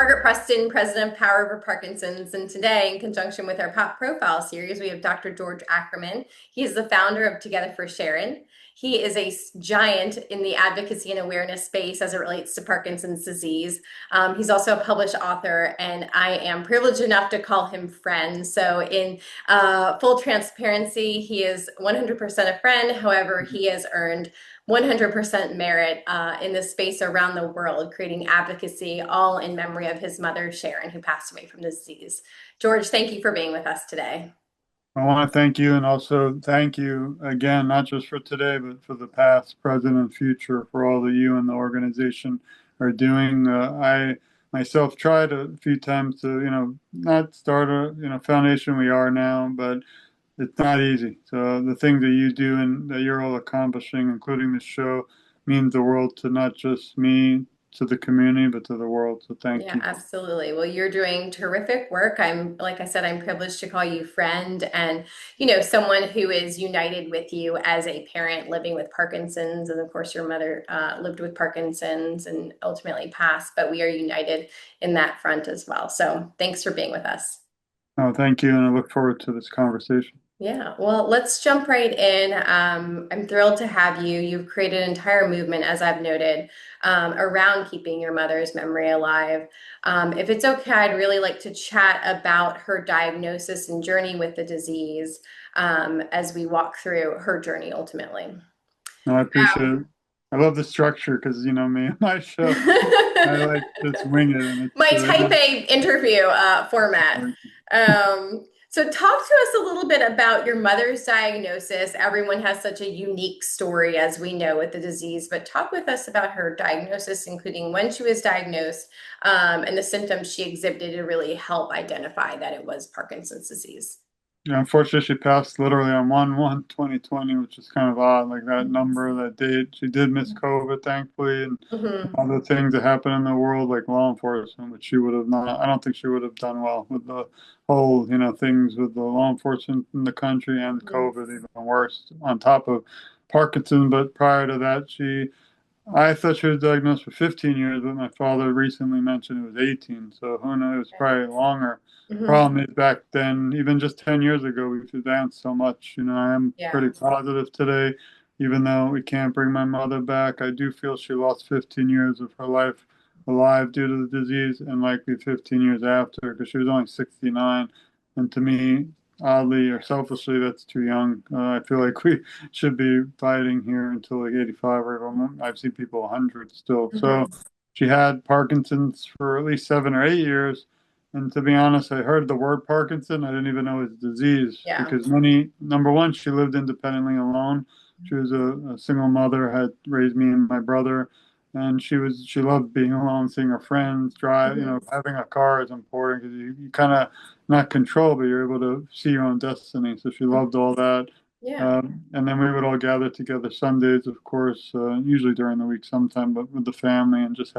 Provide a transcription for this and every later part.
Margaret Preston, president of Power Over Parkinson's, and today, in conjunction with our Pop Profile series, we have Dr. George Ackerman. He is the founder of Together for Sharon. He is a giant in the advocacy and awareness space as it relates to Parkinson's disease. He's also a published author, and I am privileged enough to call him friend. So in full transparency, he is 100% a friend. However, he has earned 100% merit in this space around the world, creating advocacy, all in memory of his mother, Sharon, who passed away from the disease. George, thank you for being with us today. I want to thank you and also thank you again, not just for today, but for the past, present, and future for all that you and the organization are doing. I myself tried a few times to, not start a, foundation we are now, but it's not easy. So the things that you do and that you're all accomplishing, including this show, means the world to not just me, to the community, but to the world. So thank Yeah, you. absolutely. Well, you're doing terrific work. Like I said, I'm privileged to call you friend and, someone who is united with you as a parent living with Parkinson's. And of course, your mother lived with Parkinson's and ultimately passed, but we are united in that front as well. So thanks for being with us. Oh, thank you. And I look forward to this conversation. Yeah, well, let's jump right in. I'm thrilled to have you. You've created an entire movement, as I've noted, around keeping your mother's memory alive. If it's okay, I'd really like to chat about her diagnosis and journey with the disease as we walk through her journey ultimately. No, I appreciate it. I love the structure because you know me, my show, I like just wing it, and My it's type A interview format. So talk to us a little bit about your mother's diagnosis. Everyone has such a unique story, as we know, with the disease, but talk with us about her diagnosis, including when she was diagnosed, and the symptoms she exhibited to really help identify that it was Parkinson's disease. yeah, unfortunately, she passed literally on 1/1/2020, which is kind of odd. Like that number, that date. She did miss COVID, thankfully, and Hmm. other things that happen in the world, like law enforcement, which she would have not. I don't think she would have done well with the whole, things with the law enforcement in the country and COVID, even worse on top of Parkinson. But prior to that, I thought she was diagnosed for 15 years, but my father recently mentioned it was 18. So who knows, probably longer. Hmm. Problem is back then, even just 10 years ago, we've advanced so much. I am Yeah. pretty positive today, even though we can't bring my mother back. I do feel she lost 15 years of her life alive due to the disease and likely 15 years after because she was only 69. And to me, oddly or selfishly, that's too young. I feel like we should be fighting here until like 85 or I've seen people 100 still. So Hmm. she had Parkinson's for at least 7 or 8 years. And to be honest, I heard the word Parkinson. I didn't even know it was a disease Yeah. because number one, she lived independently alone. She was a single mother, had raised me and my brother. And she loved being alone, seeing her friends, drive, Hmm. having a car is important because you kind of not control, but you're able to see your own destiny. So she loved all that. Yeah. And then we would all gather together Sundays, of course, usually during the week sometime, but with the family and just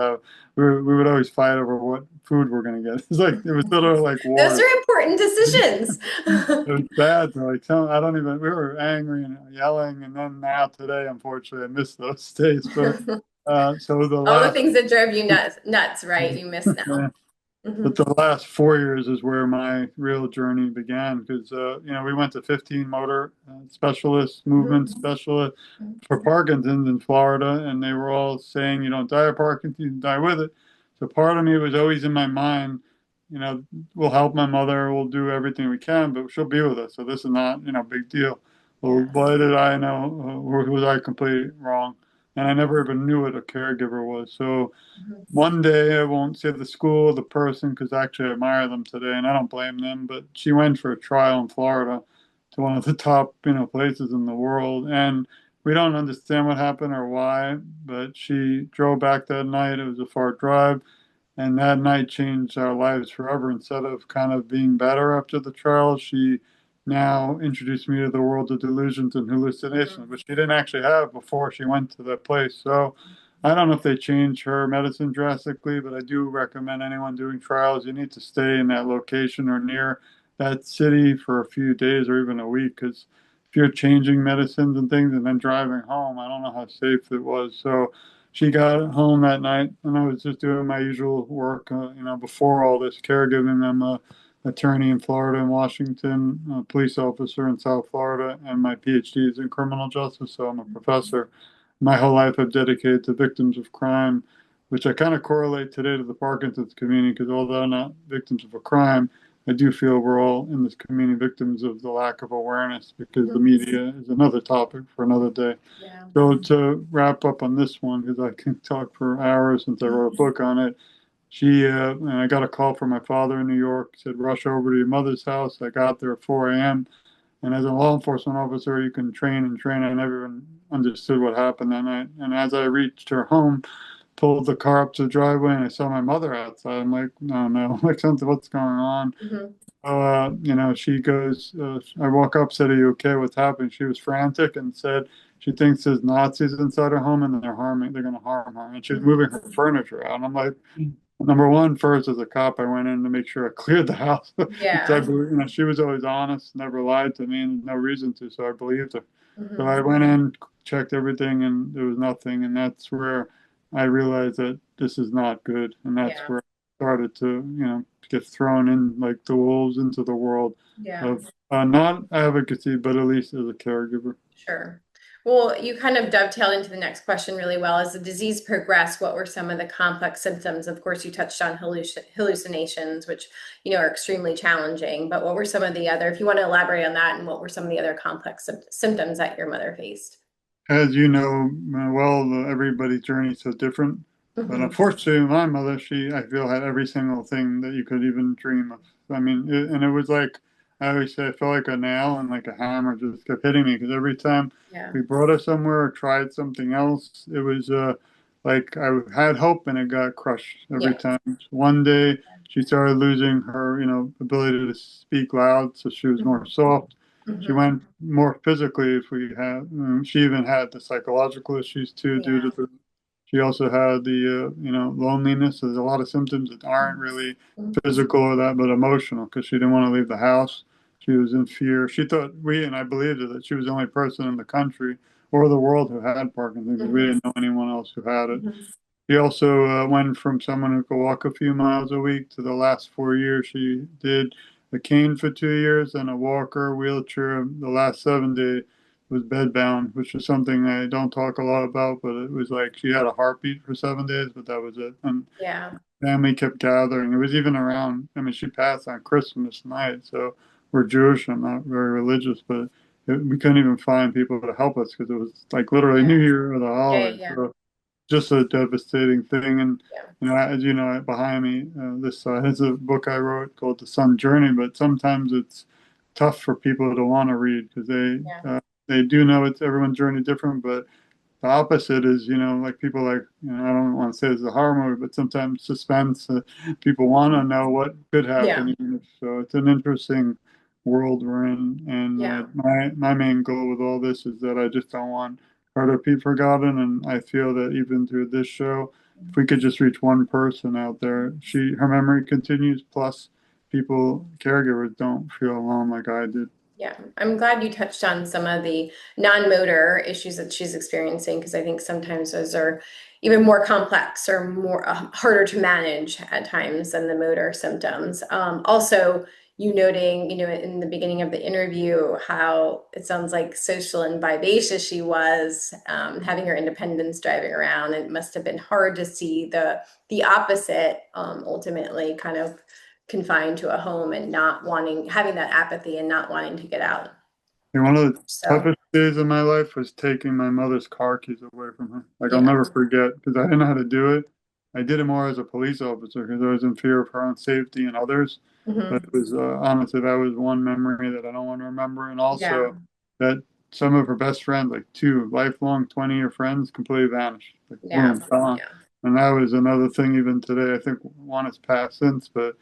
we would always fight over what food we're going to get. It's like, it was literally like Those war. are important decisions. It was bad. Like, I don't even, we were angry and yelling. And then now today, unfortunately, I miss those days. But so the All the last, things that drove you nuts, right? You miss now. yeah, Hmm. but the last 4 years is where my real journey began because, we went to 15 motor specialists, movement Hmm. specialists for Parkinson's in Florida, and they were all saying, you don't die of Parkinson's, you die with it. So part of me was always in my mind, you know, we'll help my mother, we'll do everything we can, but she'll be with us. So this is not, big deal. Well, Yes. boy, did I know, was I completely wrong. And I never even knew what a caregiver was. So, Mhm. one day, I won't say the school or the person because actually I admire them today and I don't blame them. But she went for a trial in Florida to one of the top, places in the world. And we don't understand what happened or why, but she drove back that night. It was a far drive. And that night changed our lives forever. Instead of kind of being better after the trial, she now introduced me to the world of delusions and hallucinations, which she didn't actually have before she went to that place. So I don't know if they changed her medicine drastically, but I do recommend anyone doing trials, you need to stay in that location or near that city for a few days or even a week. Because if you're changing medicines and things and then driving home, I don't know how safe it was. So she got home that night, and I was just doing my usual work. Before all this caregiving, I'm a attorney in Florida and Washington, a police officer in South Florida, and my PhD is in criminal justice. So I'm a professor. My whole life I've dedicated to victims of crime, which I kind of correlate today to the Parkinson's community because although not victims of a crime, I do feel we're all in this community victims of the lack of awareness because the Mhm. media is another topic for another day. Yeah. So to wrap up on this one, because I can talk for hours since I wrote a book on it, and I got a call from my father in New York, said, rush over to your mother's house. I got there at 4 a.m. And as a law enforcement officer, you can train and train. I never even understood what happened that night. And as I reached her home, pulled the car up to the driveway, and I saw my mother outside. I'm like, no, no, like something, what's going on? Mhm. She goes, I walk up, said, are you okay? What's happening? She was frantic and said she thinks there's Nazis inside her home and they're going to harm her. And she's Mhm. moving her furniture out. And I'm like, number one, first as a cop, I went in to make sure I cleared the house. Because Yeah. she was always honest, never lied to me, and no reason to, so I believed her. So Mhm. I went in, checked everything, and there was nothing. And that's where I realized that this is not good. And that's Yeah. where I started to, get thrown in like the wolves into the world Yeah. of not advocacy, but at least as a caregiver. Sure. Well, you kind of dovetailed into the next question really well. As the disease progressed, what were some of the complex symptoms? Of course, you touched on hallucinations, which, are extremely challenging. But what were some of the other, if you want to elaborate on that, and what were some of the other complex symptoms that your mother faced? As you know, everybody's journey is so different. But Hmm. unfortunately, my mother, I feel, had every single thing that you could even dream of. I mean, and it was like, I always say, I felt like a nail and like a hammer just kept hitting me because every time Yeah. we brought her somewhere or tried something else, it was like I had hope and it got crushed every Yeah. time. One day, she started losing her, ability to speak loud, so she was more soft. She Hmm. went more physically if we had, she even had the psychological issues too due Yeah. to she also had the, loneliness. There's a lot of symptoms that aren't really physical or that, but emotional because she didn't want to leave the house. She was in fear. She thought and I believed it, that she was the only person in the country or the world who had Parkinson's because we Hmm. didn't know anyone else who had it. Hmm. She also went from someone who could walk a few miles a week to the last 4 years. She did a cane for 2 years and a walker, wheelchair. The last 7 days was bedbound, which is something I don't talk a lot about, but it was like she had a heartbeat for 7 days, but that was it. And Yeah. family kept gathering. It was even around, I mean, she passed on Christmas night, so we're Jewish. I'm not very religious, but we couldn't even find people to help us because it was like literally Yeah. New Year or the Yeah. Yeah. holidays. Yeah. So just a devastating thing. And Yeah. as you know, behind me, this side is a book I wrote called The Sun Journey. But sometimes it's tough for people to want to read because Yeah. they do know it's everyone's journey different. But the opposite is, like people like, I don't want to say it's a horror movie, but sometimes suspense. People want to know what could Yeah. happen. So it's an interesting world we're in. And Yeah. my main goal with all this is that I just don't want her to be forgotten. And I feel that even through this show, if we could just reach one person out there, her memory continues. Plus, caregivers don't feel alone like I did. Yeah, I'm glad you touched on some of the non-motor issues that she's experiencing because I think sometimes those are even more complex or more harder to manage at times than the motor symptoms. Also, you noting, in the beginning of the interview, how it sounds like social and vivacious she was, having her independence driving around. It must have been hard to see the opposite, ultimately, kind of confined to a home and not wanting, having that apathy and not wanting to get out. And one of the So, toughest days of my life was taking my mother's car keys away from her. Like I'll yeah. never forget because I didn't know how to do it. I did it more as a police officer because I was in fear of her own safety and others. But Hmm. it was honestly that was one memory that I don't want to remember. And Yeah. also that some of her best friends, like two lifelong 20-year friends, completely vanished. Like Yeah. boom, gone. Yeah. And that was another thing even today. I think one has passed since, but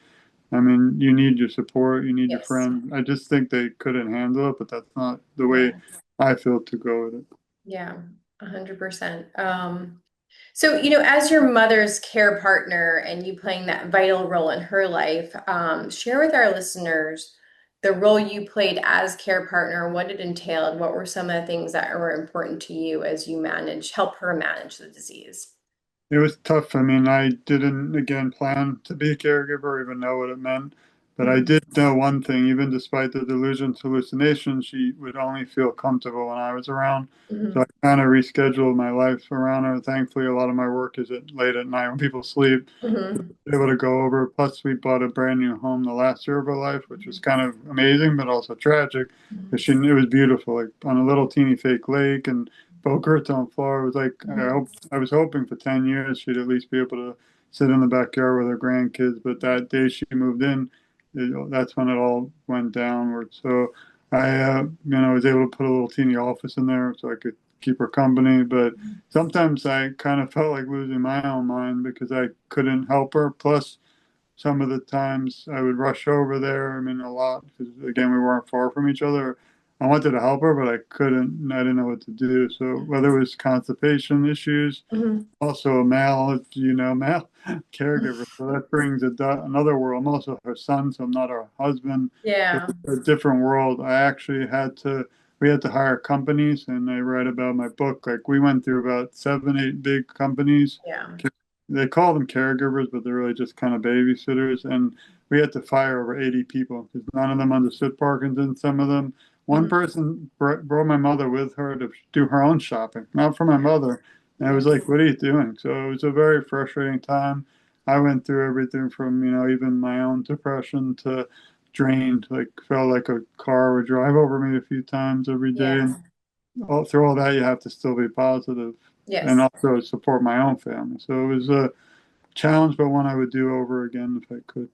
I mean, you need your support, you need your Yes. friends. I just think they couldn't handle it, but that's not the way Yeah. I feel to go with it. Yeah. 100%. So, as your mother's care partner and you playing that vital role in her life, share with our listeners the role you played as care partner, what it entailed, what were some of the things that were important to you as you help her manage the disease? It was tough. I mean, I didn't, again, plan to be a caregiver or even know what it meant. But I Mhm. did know one thing, even despite the delusions, hallucinations, she would only feel comfortable when I was around. So I Mhm. kind of rescheduled my life around her. Thankfully, a lot of my work is late at night when people sleep. Mhm. Able to go over. Plus, we bought a brand new home the last year of her life, which was kind of amazing, but also tragic. Because Mhm. it was beautiful, like on a little teeny fake lake and Boca Raton, Florida. It was like Mhm. I was hoping for 10 years she'd at least be able to sit in the backyard with her grandkids. But that day she moved in, that's when it all went downward. So was able to put a little teeny office in there so I could keep her company. But sometimes I kind of felt like losing my own mind because I couldn't help her. Plus, some of the times I would rush over there. I mean, a lot because again, we weren't far from each other. I wanted to help her, but I couldn't. I didn't know what to do. So whether it was constipation issues, Mhm. also a male, male caregiver. So that brings another world. I'm also her son, so I'm not her husband. So Yeah. it's a different world. We had to hire companies, and I write about my book. Like we went through about 7, 8 big companies. Yeah. They call them caregivers, but they're really just kind of babysitters. And we had to fire over 80 people because none of them understood Parkinson's. Some of them. One Mhm. person brought my mother with her to do her own shopping, not for my Yeah. mother. And I was like, Yes. what are you doing? So it was a very frustrating time. I went through everything from, even my own depression to drained, like felt like a car would drive over me a few times every day. Yeah. And through all that, you have to still be positive and Yes. also support my own family. So it was a challenge, but one I would do over again if I could.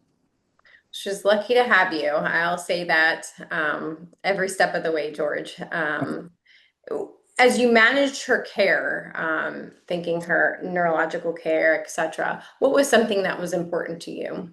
She's lucky to have you. I'll say that every step of the way, George. As you managed her care, thinking her neurological care, etc., what was something that was important to you?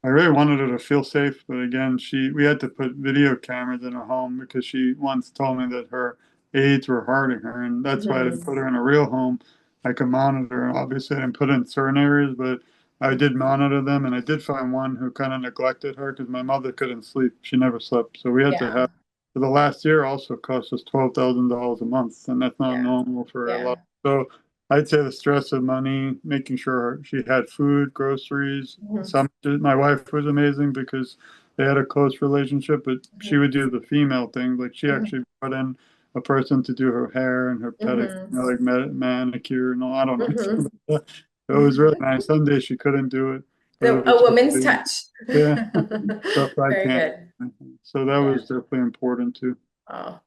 I really wanted her to feel safe, but again, we had to put video cameras in her home because she once told me that her aides were hurting her, and that's why I didn't Mhm. put her in a real home. I could monitor, and obviously I didn't put her in certain areas, but I did monitor them, and I did find one who kind of neglected her because my mother couldn't sleep. She never slept, so we had to Yeah. have. For the last year, also cost us $12,000 a month, and that's not Yeah. normal for a Yeah. lot. So I'd say the stress of money, making sure she had food, groceries. Mhm. My wife was amazing because they had a close relationship, but she Mhm. would do the female thing. Like she Mhm. actually brought in a person to do her hair and her pedicure, Mhm. like manicure and all. I don't know anything Mhm. about that. It was really nice. Some days she couldn't do it, but So it a was woman's really, touch. yeah, stuff I Very can't. good. So that Yeah. was definitely important too. Oh.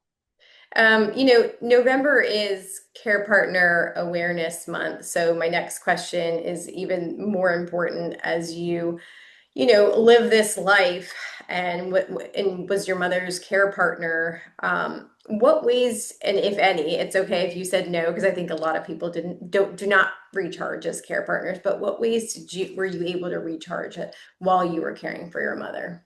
November is Care Partner Awareness Month. So my next question is even more important as live this life and was your mother's care partner. What ways, and if any, it's okay if you said no, because I think a lot of people do not recharge as care partners, but what ways were you able to recharge it while you were caring for your mother?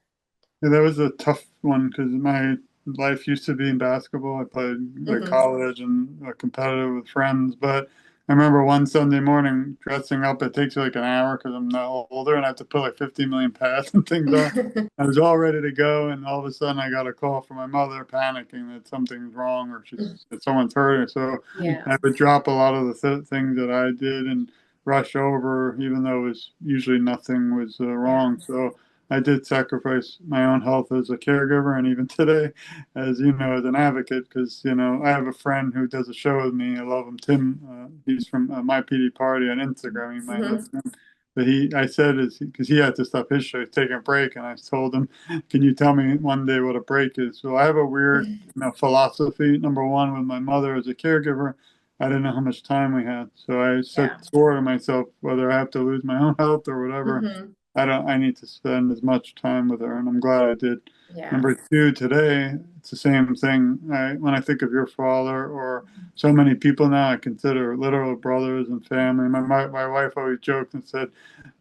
Yeah, that was a tough one because my life used to be in basketball. I played like Hmm. college and competitive with friends. But I remember one Sunday morning dressing up. It takes you like an hour because I'm now older and I have to put like 15 million pads and things on. I was all ready to go, and all of a sudden I got a call from my mother panicking that something's wrong or that someone's hurt her. So Yeah. I would drop a lot of the things that I did and rush over, even though it was usually nothing was Yeah. wrong. So I did sacrifice my own health as a caregiver, and even today, as as an advocate, because I have a friend who does a show with me. I love him, Tim. He's from My PD Party on Instagram. You might know Hmm. him. But I said is because he had to stop his show, he's taking a break, and I told him, "Can you tell me one day what a break is?" So I have a weird, philosophy. Number one, with my mother as a caregiver, I didn't know how much time we had, so I Yeah. swore to myself whether I have to lose my own health or whatever. Hmm. I need to spend as much time with her, and I'm glad I did. Yeah. Number two, today, it's the same thing. When I think of your father or so many people now, I consider literal brothers and family. My wife always joked and said,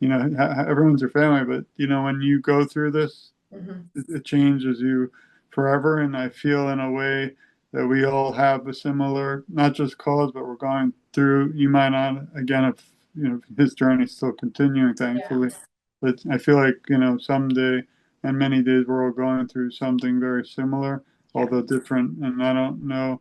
everyone's your family, but when you go through this, Hmm. it changes you forever. And I feel in a way that we all have a similar, not just cause, but we're going through. You might not, again, if his journey's still continuing, Yeah. thankfully. But I feel like someday and many days we're all going through something very similar, Yeah. although different. And I don't know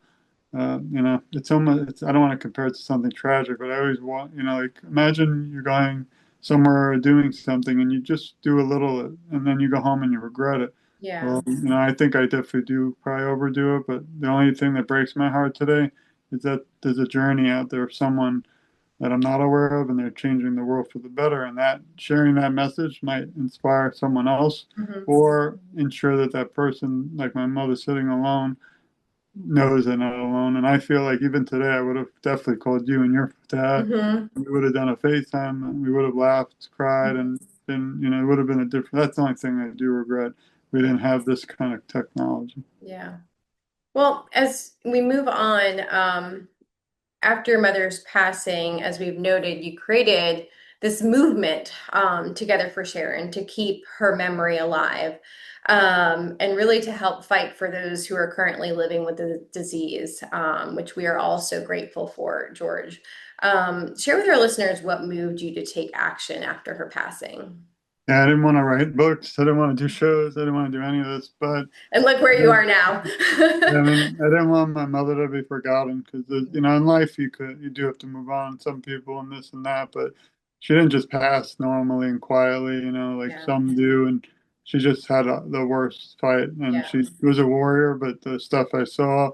it's almost, I don't want to compare it to something tragic, but I always want, like imagine you're going somewhere or doing something and you just do a little and then you go home and you regret it. Yeah. Well, I think I definitely do probably overdo it, but the only thing that breaks my heart today is that there's a journey out there of someone that I'm not aware of and they're changing the world for the better. And that sharing that message might inspire someone else Hmm. or ensure that that person, like my mother sitting alone, knows they're not alone. And I feel like even today, I would have definitely called you and your dad. Hmm. We would have done a FaceTime and we would have laughed, cried, and then, it would have been a different, that's the only thing I do regret. We didn't have this kind of technology. Yeah. Well, as we move on, after your mother's passing, as we've noted, you created this movement together for Sharon to keep her memory alive, and really to help fight for those who are currently living with the disease, which we are all so grateful for, George. Share with our listeners what moved you to take action after her passing. Yeah, I didn't want to write books. I didn't want to do shows. I didn't want to do any of this. But And look where you yeah, are now. I mean, I didn't want my mother to be forgotten because, in life you do have to move on. Some people and this and that, but she didn't just pass normally and quietly, like Yeah, some do. And she just had the worst fight, and yeah, she was a warrior. But the stuff I saw,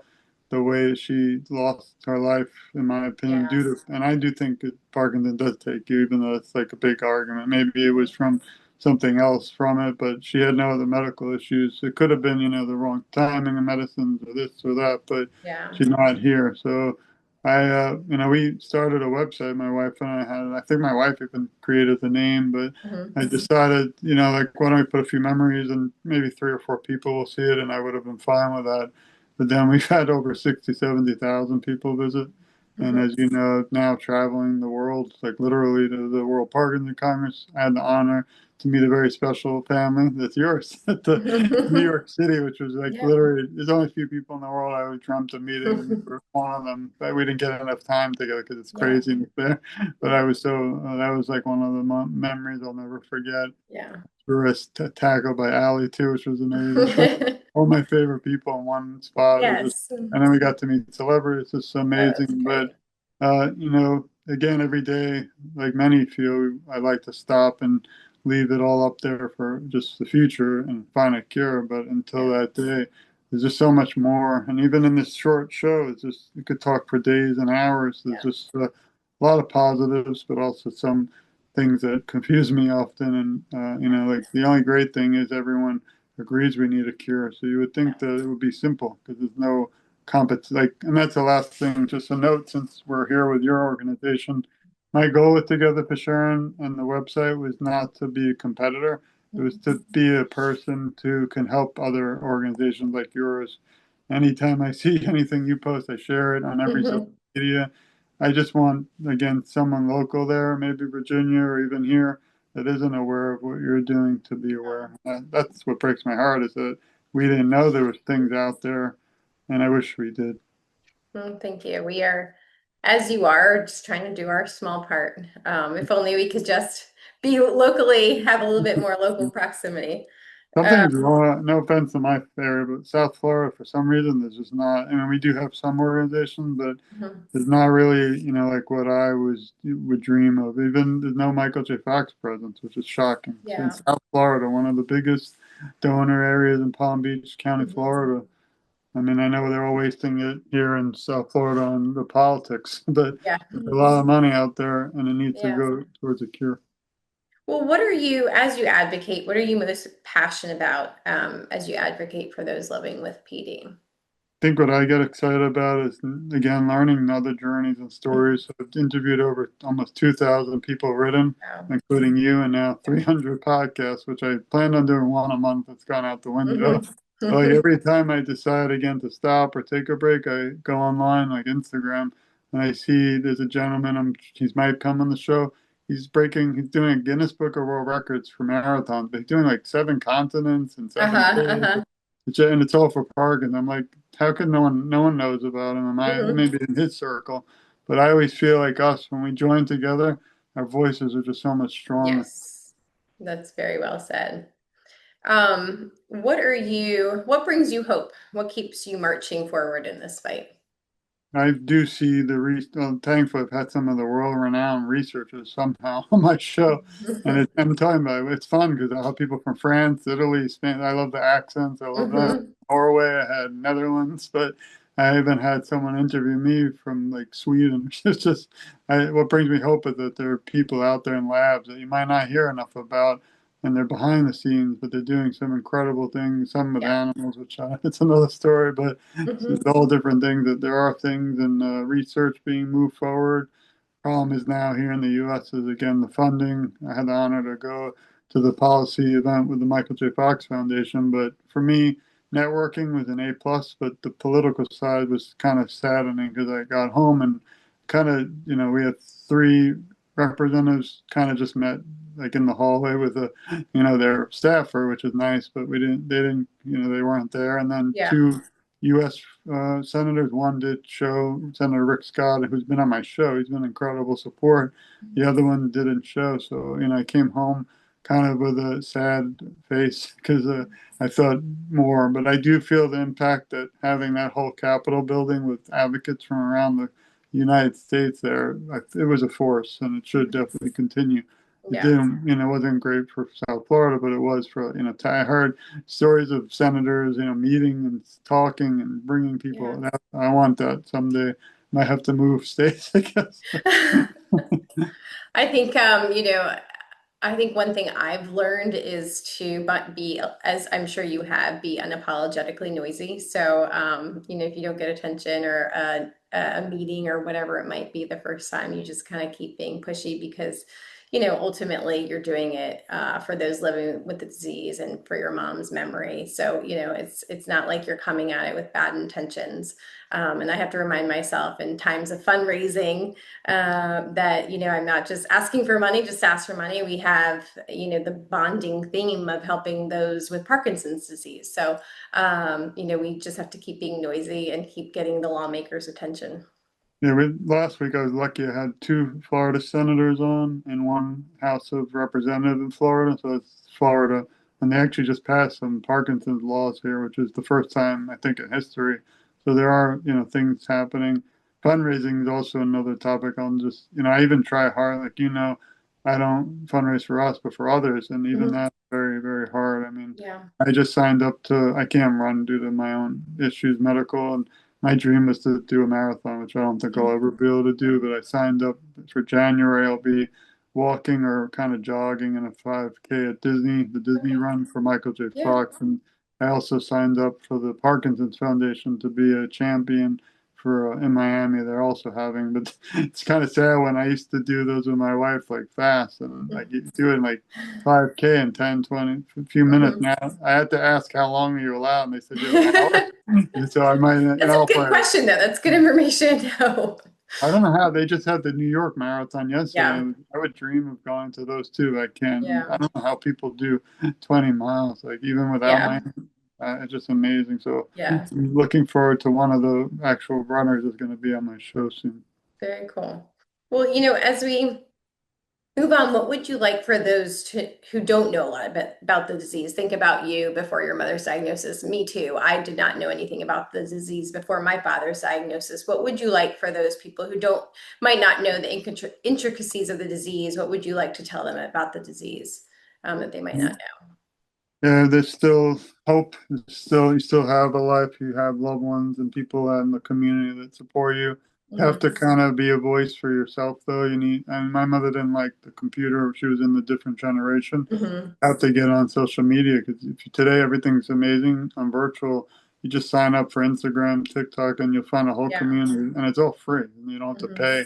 the way she lost her life, in my opinion, yeah. and I do think that Parkinson does take you, even though it's like a big argument. Maybe it was from something else from it, but she had no other medical issues. It could have been, the wrong timing of medicines or this or that, but Yeah. she's not here. So we started a website, my wife and I had, I think my wife even created the name, but Hmm. I decided, like, why don't we put a few memories and maybe 3 or 4 people will see it, and I would have been fine with that. But then we've had over 60, 70,000 people visit. And Hmm. as you know, now traveling the world, like literally to the World Parkinson Congress, I had the honor to meet a very special family that's yours at the New York City, which was like Yeah. literally, there's only a few people in the world I would dreamt of meeting, and you were one of them. But we didn't get enough time together because it's Yeah. crazy there. But I was that was like one of the memories I'll never forget. Yeah. We were tackled by Allie too, which was amazing. So all my favorite people in one spot. It was just, Yes. and then we got to meet celebrities. It's just Oh, that's amazing. But great. again, every day, like many feel, I like to stop and leave it all up there for just the future and find a cure. But until Yeah. that day, there's just so much more. And even in this short show, it's just, you could talk for days and hours. There's Yeah. just a lot of positives, but also some things that confuse me often. And, like the only great thing is everyone agrees we need a cure. So you would think that it would be simple because there's no like, and that's the last thing, just a note, since we're here with your organization. My goal with Together for Sharon and the website was not to be a competitor. It was Mhm. to be a person who can help other organizations like yours. Anytime I see anything you post, I share it on every social media. I just want, again, someone local there, maybe Virginia or even here, that isn't aware of what you're doing to be aware. That's what breaks my heart is that we didn't know there was things out there, and I wish we did. Thank you. We are, as you are, just trying to do our small part. If only we could just be locally, have a little bit more local proximity. Uh, Something's wrong. No offense to my area, but South Florida, for some reason, there's just not. I mean, we do have some organizations, but mhm. it's not really, like what I would dream of. Even there's no Michael J. Fox presence, which is shocking. So in Yeah. South Florida, one of the biggest donor areas in Palm Beach County, Mhm. Florida. I mean, I know they're all wasting it here in South Florida on the politics, but Yeah. there's a lot of money out there, and it needs to Yeah. go towards a cure. Well, what are you, as you advocate, what are you most passionate about as you advocate for those living with PD? Think what I get excited about is, again, learning other journeys and stories. So I've interviewed over almost 2,000 people written, Wow. including you, and now Yeah. 300 podcasts, which I planned on doing one a month. It's gone out the window. Mhm. Like every time I decide again to stop or take a break, I go online, like Instagram, and I see there's a gentleman, he's might come on the show. He's doing a Guinness Book of World Records for marathons, but he's doing like 7 continents and 7 days, Uh-huh. and it's all for park. And I'm like, how could no one knows about him? Am I Mhm. maybe in his circle? But I always feel like us when we join together, our voices are just so much stronger. Yes, that's very well said. What brings you hope? What keeps you marching forward in this fight? I do see thankfully, I've had some of the world-renowned researchers somehow on my show, and I'm talking about it, it's fun because I have people from France, Italy, Spain. I love the accents. I love that. Hmm. Norway. I had Netherlands, but I even had someone interview me from like Sweden. It's just what brings me hope is that there are people out there in labs that you might not hear enough about, and they're behind the scenes, but they're doing some incredible things. Some with Yeah. animals, which it's another story, but it's Hmm. all different things that there are things and research being moved forward. Problem is now here in the U.S. is again the funding. I had the honor to go to the policy event with the Michael J. Fox Foundation, but for me, networking was an A plus, but the political side was kind of saddening because I got home and kind of, we had three representatives kind of just met like in the hallway with their staffer, which is nice, but they didn't, they weren't there. And then Yeah. two U.S. Senators. One did show, Senator Rick Scott, who's been on my show. He's been incredible support. The other one didn't show. So, I came home kind of with a sad face because I thought more. But I do feel the impact that having that whole Capitol building with advocates from around the United States there, it was a force and it should definitely continue. It Yeah. didn't, it wasn't great for South Florida, but it was for, I heard stories of senators, meeting and talking and bringing people. Yeah. I want that someday. Might have to move states, I guess. I think, I think one thing I've learned is to but be, as I'm sure you have, be unapologetically noisy. So, if you don't get attention or a meeting or whatever it might be the first time, you just kind of keep being pushy because, ultimately you're doing it for those living with the disease and for your mom's memory. So, it's not like you're coming at it with bad intentions. And I have to remind myself in times of fundraising that I'm not just asking for money just to ask for money. We have the bonding theme of helping those with Parkinson's disease. So we just have to keep being noisy and keep getting the lawmakers' attention. Yeah, last week I was lucky. I had two Florida senators on and one House of Representatives in Florida. So it's Florida. And they actually just passed some Parkinson's laws here, which is the first time, I think, in history. So there are, things happening. Fundraising is also another topic. I even try hard. Like, I don't fundraise for us, but for others. And even Mhm. that's very, very hard. I mean, Yeah. I just signed up I can't run due to my own issues, medical. And my dream was to do a marathon, which I don't think I'll ever be able to do, but I signed up for January. I'll be walking or kind of jogging in a 5K at the Disney Okay. run for Michael J. Yeah. Fox. And I also signed up for the Parkinson's Foundation to be a champion for in Miami. They're also having, but it's kind of sad when I used to do those with my wife, like fast and like doing like 5K in 10, 20, a few minutes. Mhm. Now I had to ask how long are you allowed, and they said you have an hour. And so I might, That's a I'll good play. question, though. That's good information to know. I don't know how they just had the New York Marathon Yeah. yesterday. I would dream of going to those too. I can't. Yeah. I don't know how people do 20 miles, like even without Yeah. my. It's just amazing. So Yeah. I'm looking forward to one of the actual runners is going to be on my show soon. Very cool. Well, as we move on, what would you like for who don't know a lot about the disease? Think about you before your mother's diagnosis. Me too. I did not know anything about the disease before my father's diagnosis. What would you like for those people who don't might not know the intricacies of the disease? What would you like to tell them about the disease that they might not Yeah, there's still hope. You still have a life. You have loved ones and people in the community that support you. You have know? to kind of be a voice for yourself, though. I mean, my mother didn't like the computer. She was in the different generation. Hmm. Have to get on social media because today everything's amazing on virtual. You just sign up for Instagram, TikTok, and you'll find a whole Yeah. community, and it's all free. And you don't have to Hmm. pay.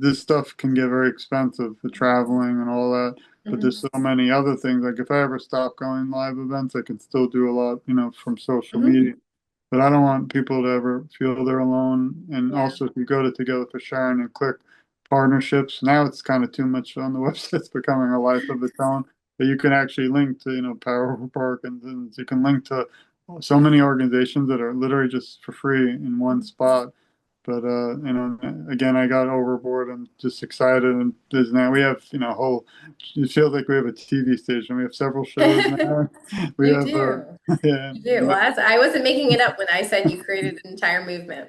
This stuff can get very expensive for traveling and all that. But there's Hmm. so many other things. Like if I ever stop going live events, I can still do a lot, from social Hmm. media. But I don't want people to ever feel they're alone. And Yeah. also, if you go to Together for Sharon and click partnerships, now it's kind of too much on the website. It's becoming a life of its own. But you can actually link to, Power for Parkinson's. You can link to so many organizations that are literally just for free in one spot. But again, I got overboard. I'm just excited, and there's now we have a whole. It feels like we have a TV station. We have several shows now. We You have do. yeah, You do. Well, I wasn't making it up when I said you created an entire movement.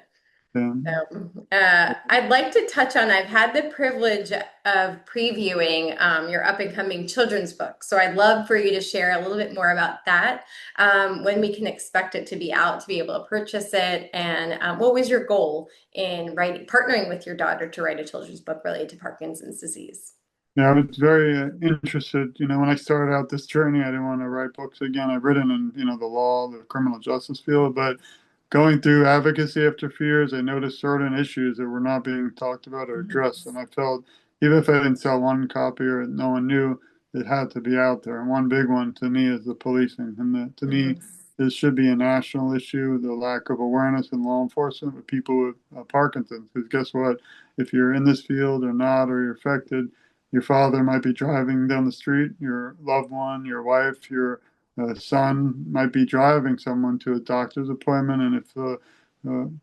Yeah. I'd like to touch on, I've had the privilege of previewing your up and coming children's book. So I'd love for you to share a little bit more about that, when we can expect it to be out, to be able to purchase it. And what was your goal in writing, partnering with your daughter to write a children's book related to Parkinson's disease? Yeah, I was very interested. When I started out this journey, I didn't want to write books again. I've written in, the law, the criminal justice field, but going through advocacy after a few years, I noticed certain issues that were not being talked about or addressed. And I felt even if I didn't sell one copy or no one knew, it had to be out there. And one big one to me is the policing. And to me, Mhm. this should be a national issue, the lack of awareness in law enforcement with people with Parkinson's. Because guess what? If you're in this field or not, or you're affected, your father might be driving down the street, your loved one, your wife, your son might be driving someone to a doctor's appointment, and if the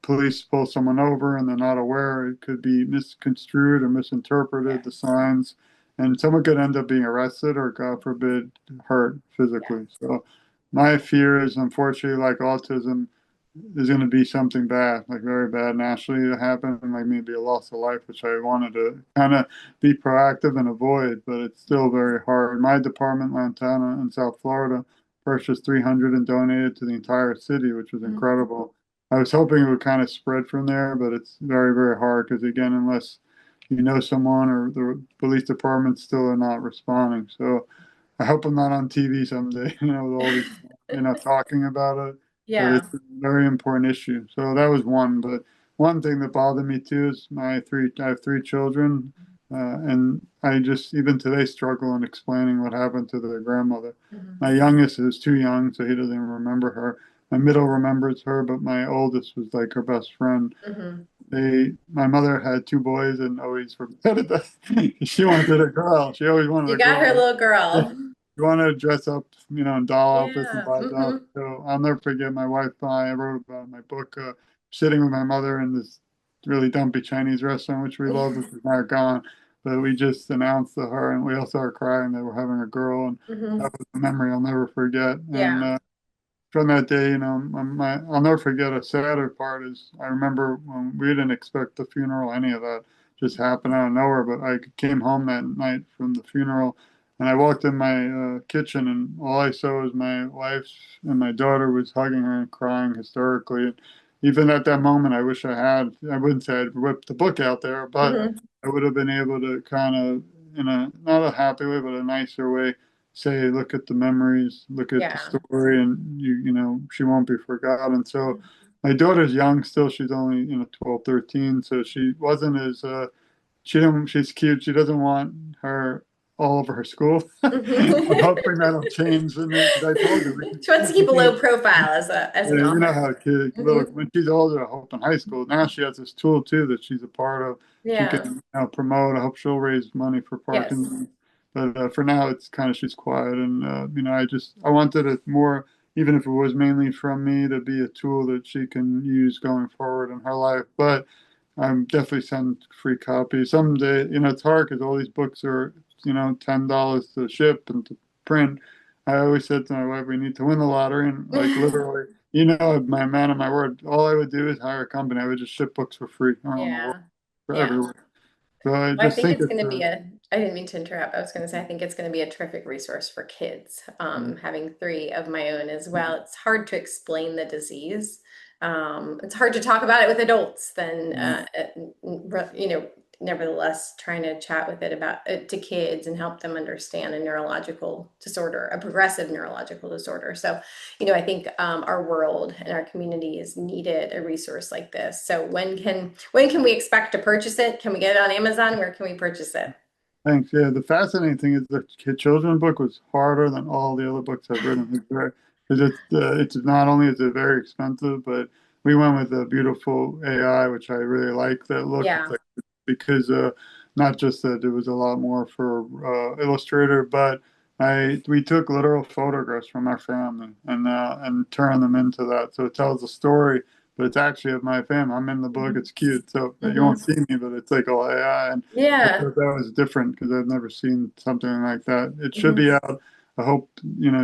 police pull someone over and they're not aware, it could be misconstrued or misinterpreted, the Yes. signs, and someone could end up being arrested or, God forbid, hurt Yeah. physically. So my fear is, unfortunately, like autism, there's going to be something bad, like very bad nationally to happen, and like maybe a loss of life, which I wanted to kind of be proactive and avoid, but it's still very hard. My department, Lantana in South Florida, purchased 300 and donated to the entire city, which was Mhm. incredible. I was hoping it would kind of spread from there, but it's very, very hard because, again, unless you know someone or the police department still are not responding. So I hope I'm not on TV someday, with all these, talking about it. But Yeah. it's a very important issue. So that was one. But one thing that bothered me too is I have three children, and I just even today struggle in explaining what happened to their grandmother. Mhm. My youngest is too young, so he doesn't even remember her. My middle remembers her, but my oldest was like her best friend. Mhm. My mother had two boys and always regretted that. She wanted a girl. She always wanted You a got her girl. little girl. You want to dress up, in doll outfits and Yeah. buy dolls. Hmm. So I'll never forget my wife and I wrote about in my book, sitting with my mother in this really dumpy Chinese restaurant, which we love, which is now gone. But we just announced to her, and we all started crying that we're having a girl, and Hmm. that was a memory I'll never forget. And Yeah. from that day, I'll never forget a sadder part is I remember when we didn't expect the funeral, any of that just happened out of nowhere. But I came home that night from the funeral and I walked in my kitchen and all I saw was my wife and my daughter was hugging her and crying hysterically. And even at that moment, I wouldn't say I'd whipped the book out there, but Hmm. I would have been able to kind of, not a happy way, but a nicer way say, look at the memories, look at the Yeah. story, and she won't be forgotten. So my daughter's young still. She's only, 12, 13. So she wasn't as, she's cute. She doesn't want her all over her school. I'm Hmm. hoping that'll change in it because I told her She wants to we keep a can, low profile as a an you know author. how kids, Hmm. little when she's older, I hope in high school. Now she has this tool too that she's a part of. She can Yeah. promote. I hope she'll raise money for Yes. Parkinson's. But for now, it's kind of she's quiet, and I wanted it more, even if it was mainly from me, to be a tool that she can use going forward in her life. But I'm definitely send free copies someday. It's hard because all these books are $10 to ship and to print. I always said to my wife, we need to win the lottery, and like literally, my man of my word. All I would do is hire a company. I would just ship books for free around the world, Yeah. for Yeah. everywhere. So I Well, I just think think it's it's going to be I didn't mean to interrupt. I was going to say, I think it's going to be a terrific resource for kids. Having three of my own as well. It's hard to explain the disease. It's hard to talk about it with adults than, nevertheless trying to chat with it about it to kids and help them understand a neurological disorder, a progressive neurological disorder. So, I think our world and our community has needed a resource like this. So when can we expect to purchase it? Can we get it on Amazon? Where can we purchase it? Thanks. Yeah, the fascinating thing is the children's book was harder than all the other books I've written. Because it's not only is it very expensive, but we went with a beautiful AI, which I really like that look. It's Yeah. like because not just that it was a lot more for Illustrator, but I we took literal photographs from our family and turned them into that. So it tells a story, but it's actually of my family. I'm in the book. Mhm. It's cute, so you Mhm. won't see me, but it's like all AI. And I Yeah. thought that was different because I've never seen something like that. It should Mhm. be out, I hope,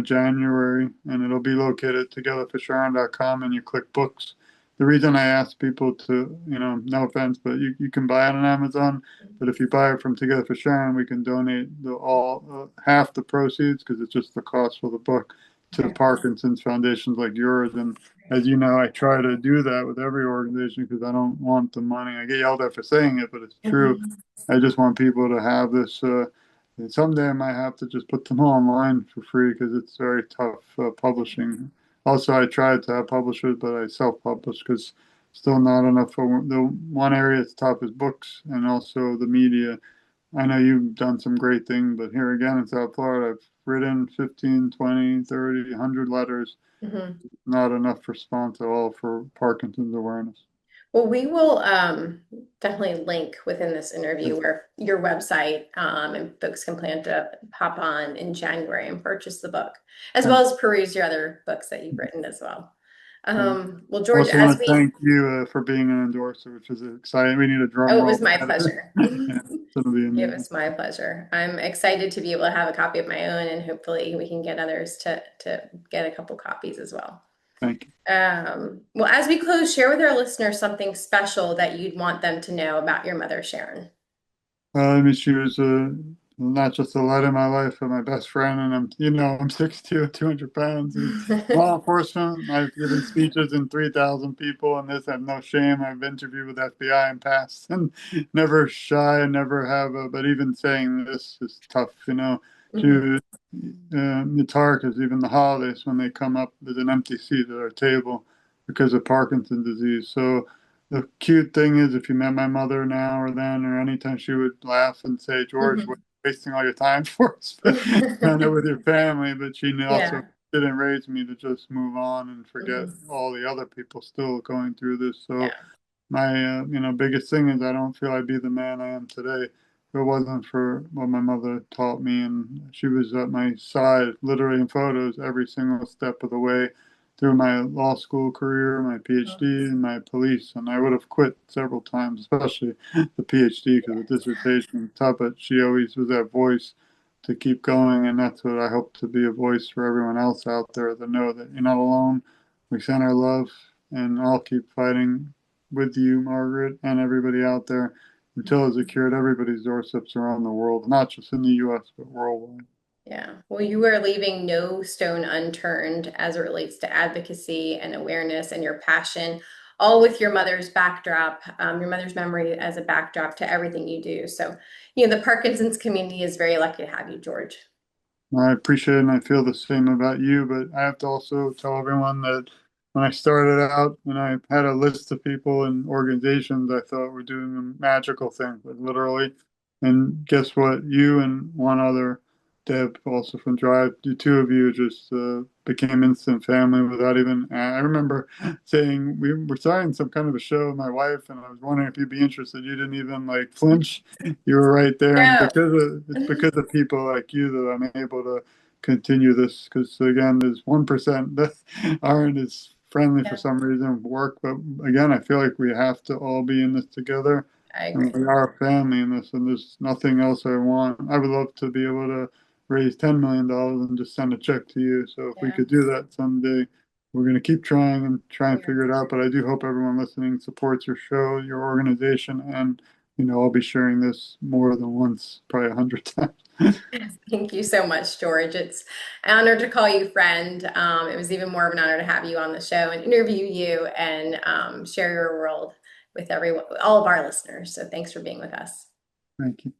January, and it'll be located togetherforsharon.com and you click books. the reason I ask people to, no offense, but you can buy it on Amazon. But if you buy it from Together for Sharon, we can donate the all half the proceeds because it's just the cost for the book to the Okay. Parkinson's foundations like yours. And as you know, I try to do that with every organization because I don't want the money. I get yelled at for saying it, but it's true. Mhm. I just want people to have this. And someday I might have to just put them all online for free because it's very tough publishing. Also, I tried to have publishers, but I self-publish because still not enough. For the one area that's tough is books and also the media. I know you've done some great things, but here again in South Florida, I've written 15, 20, 30, 100 letters. Mhm. Not enough response at all for Parkinson's awareness. Well, we will definitely link within this interview where your website and folks can plan to hop on in January and purchase the book, as well Thank as peruse your other books that you've written as well. you. Well, George, Also as want to we, thank you for being an endorser, which is exciting. We need a drum oh, it was roll. my pleasure. Yeah, it's going to be It amazing. was my pleasure. I'm excited to be able to have a copy of my own, and hopefully we can get others to get a couple copies as well. Thank you. Well, as we close, share with our listeners something special that you'd want them to know about your mother, Sharon. I mean, she was not just a light in my life, but my best friend. And I'm 6'2", 200 pounds. And law enforcement, I've given speeches in 3,000 people, and this I have no shame. I've interviewed with FBI in past, and never shy, never have a. But even saying this is tough. She Mhm. was, it's hard because even the holidays when they come up, there's an empty seat at our table because of Parkinson's disease. So the cute thing is, if you met my mother now or then or anytime, she would laugh and say, "George, what Mhm. are you wasting all your time for? Kind of with your family." But she also Yeah. didn't raise me to just move on and forget Mhm. all the other people still going through this. So Yeah. my, biggest thing is I don't feel I'd be the man I am today if it wasn't for what my mother taught me, and she was at my side, literally in photos, every single step of the way through my law school career, my PhD, and my police. And I would have quit several times, especially the PhD because the dissertation was tough, but she always was that voice to keep going. And that's what I hope to be, a voice for everyone else out there to know that you're not alone. We send our love, and I'll keep fighting with you, Margaret, and everybody out there until it's secured everybody's doorsteps around the world, not just in the US, but worldwide. Yeah. Well, you are leaving no stone unturned as it relates to advocacy and awareness and your passion, all with your mother's backdrop, your mother's memory as a backdrop to everything you do. So, the Parkinson's community is very lucky to have you, George. I appreciate it, and I feel the same about you, but I have to also tell everyone that when I started out, when I had a list of people and organizations I thought were doing a magical thing, like literally. And guess what? You and one other, Deb, also from Drive, the two of you just became instant family without even. I remember saying we were starting some kind of a show with my wife, and I was wondering if you'd be interested. You didn't even like flinch. You were right there, and No. it's because of people like you that I'm able to continue this. Because again, there's 1% that aren't as friendly for Yeah, some reason work, but again, I feel like we have to all be in this together, I and agree. we are a family in this. And there's nothing else I want. I would love to be able to raise $10 million and just send a check to you. So if we Yeah, could do that someday, we're going to keep trying and try and yeah. figure it out. But I do hope everyone listening supports your show, your organization, and I'll be sharing this more than once, probably 100 times. Thank you so much, George. It's an honor to call you friend. It was even more of an honor to have you on the show and interview you and share your world with everyone, all of our listeners. So thanks for being with us. Thank you.